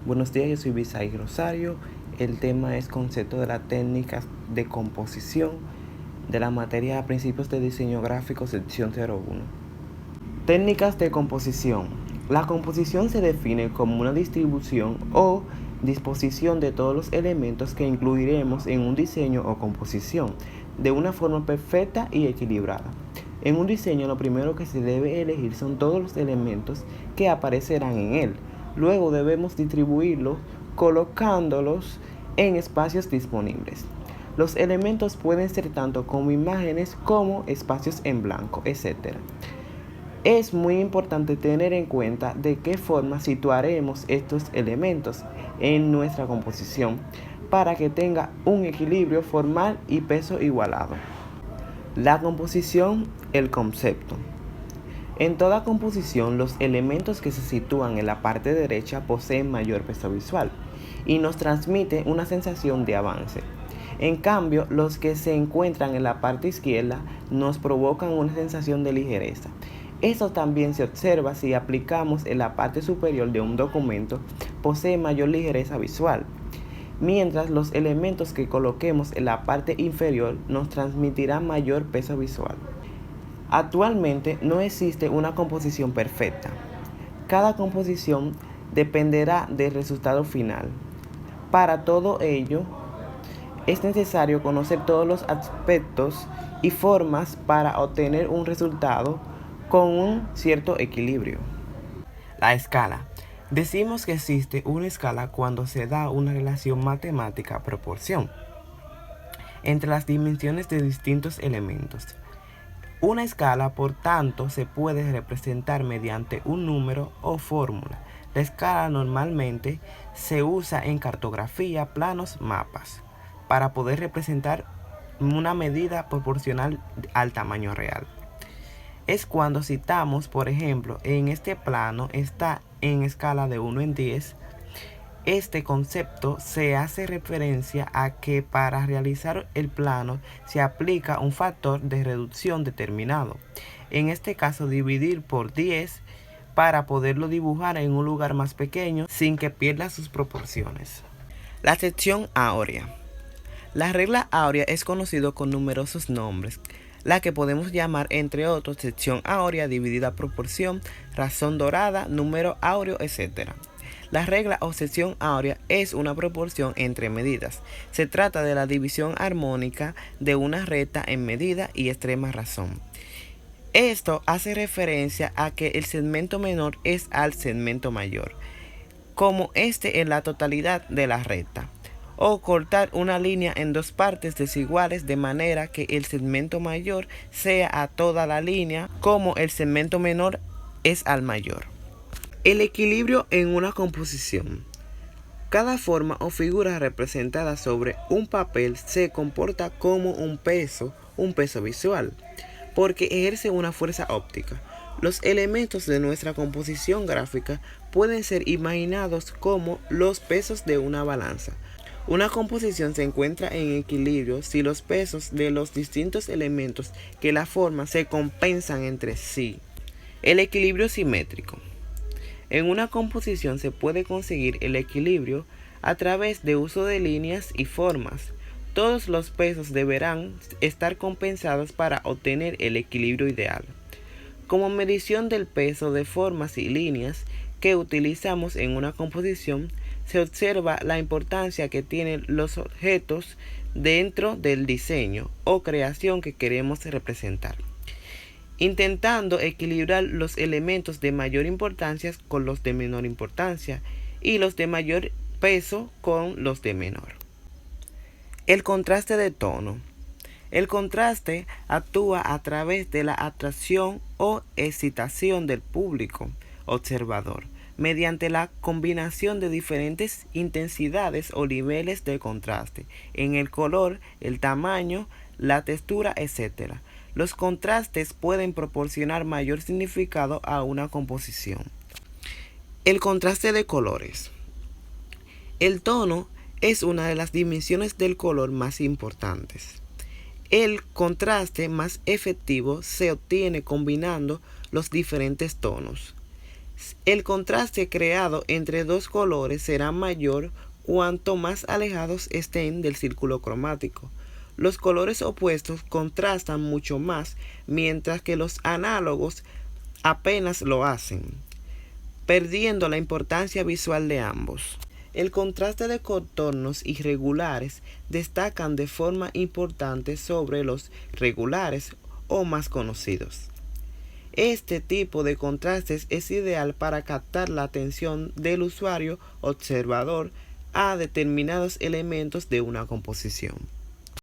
Buenos días, yo soy Bisay Rosario. El tema es concepto de las técnicas de composición de la materia Principios de Diseño Gráfico, sección 01. Técnicas de composición. La composición se define como una distribución o disposición de todos los elementos que incluiremos en un diseño o composición de una forma perfecta y equilibrada. En un diseño lo primero que se debe elegir son todos los elementos que aparecerán en él. Luego debemos distribuirlos colocándolos en espacios disponibles. Los elementos pueden ser tanto como imágenes como espacios en blanco, etc. Es muy importante tener en cuenta de qué forma situaremos estos elementos en nuestra composición para que tenga un equilibrio formal y peso igualado. La composición, el concepto. En toda composición, los elementos que se sitúan en la parte derecha poseen mayor peso visual y nos transmiten una sensación de avance. En cambio, los que se encuentran en la parte izquierda nos provocan una sensación de ligereza. Esto también se observa si aplicamos en la parte superior de un documento, posee mayor ligereza visual, mientras los elementos que coloquemos en la parte inferior nos transmitirán mayor peso visual. Actualmente no existe una composición perfecta. Cada composición dependerá del resultado final. Para todo ello, es necesario conocer todos los aspectos y formas para obtener un resultado con un cierto equilibrio. La escala. Decimos que existe una escala cuando se da una relación matemática proporción entre las dimensiones de distintos elementos. Una escala, por tanto, se puede representar mediante un número o fórmula. La escala normalmente se usa en cartografía, planos, mapas, para poder representar una medida proporcional al tamaño real. Es cuando citamos, por ejemplo, en este plano está en escala de 1 en 10. Este concepto se hace referencia a que para realizar el plano se aplica un factor de reducción determinado. En este caso, dividir por 10 para poderlo dibujar en un lugar más pequeño sin que pierda sus proporciones. La sección áurea. La regla áurea es conocido con numerosos nombres, la que podemos llamar entre otros sección áurea, dividida proporción, razón dorada, número áureo, etc. La regla o sección áurea es una proporción entre medidas. Se trata de la división armónica de una recta en medida y extrema razón. Esto hace referencia a que el segmento menor es al segmento mayor, como este en la totalidad de la recta, o cortar una línea en dos partes desiguales de manera que el segmento mayor sea a toda la línea, como el segmento menor es al mayor. El equilibrio en una composición. Cada forma o figura representada sobre un papel se comporta como un peso visual, porque ejerce una fuerza óptica. Los elementos de nuestra composición gráfica pueden ser imaginados como los pesos de una balanza. Una composición se encuentra en equilibrio si los pesos de los distintos elementos que la forman se compensan entre sí. El equilibrio simétrico. En una composición se puede conseguir el equilibrio a través de uso de líneas y formas. Todos los pesos deberán estar compensados para obtener el equilibrio ideal. Como medición del peso de formas y líneas que utilizamos en una composición, se observa la importancia que tienen los objetos dentro del diseño o creación que queremos representar, intentando equilibrar los elementos de mayor importancia con los de menor importancia y los de mayor peso con los de menor. El contraste de tono. El contraste actúa a través de la atracción o excitación del público observador mediante la combinación de diferentes intensidades o niveles de contraste en el color, el tamaño, la textura, etc. Los contrastes pueden proporcionar mayor significado a una composición. El contraste de colores. El tono es una de las dimensiones del color más importantes. El contraste más efectivo se obtiene combinando los diferentes tonos. El contraste creado entre dos colores será mayor cuanto más alejados estén del círculo cromático. Los colores opuestos contrastan mucho más, mientras que los análogos apenas lo hacen, perdiendo la importancia visual de ambos. El contraste de contornos irregulares destacan de forma importante sobre los regulares o más conocidos. Este tipo de contrastes es ideal para captar la atención del usuario observador a determinados elementos de una composición.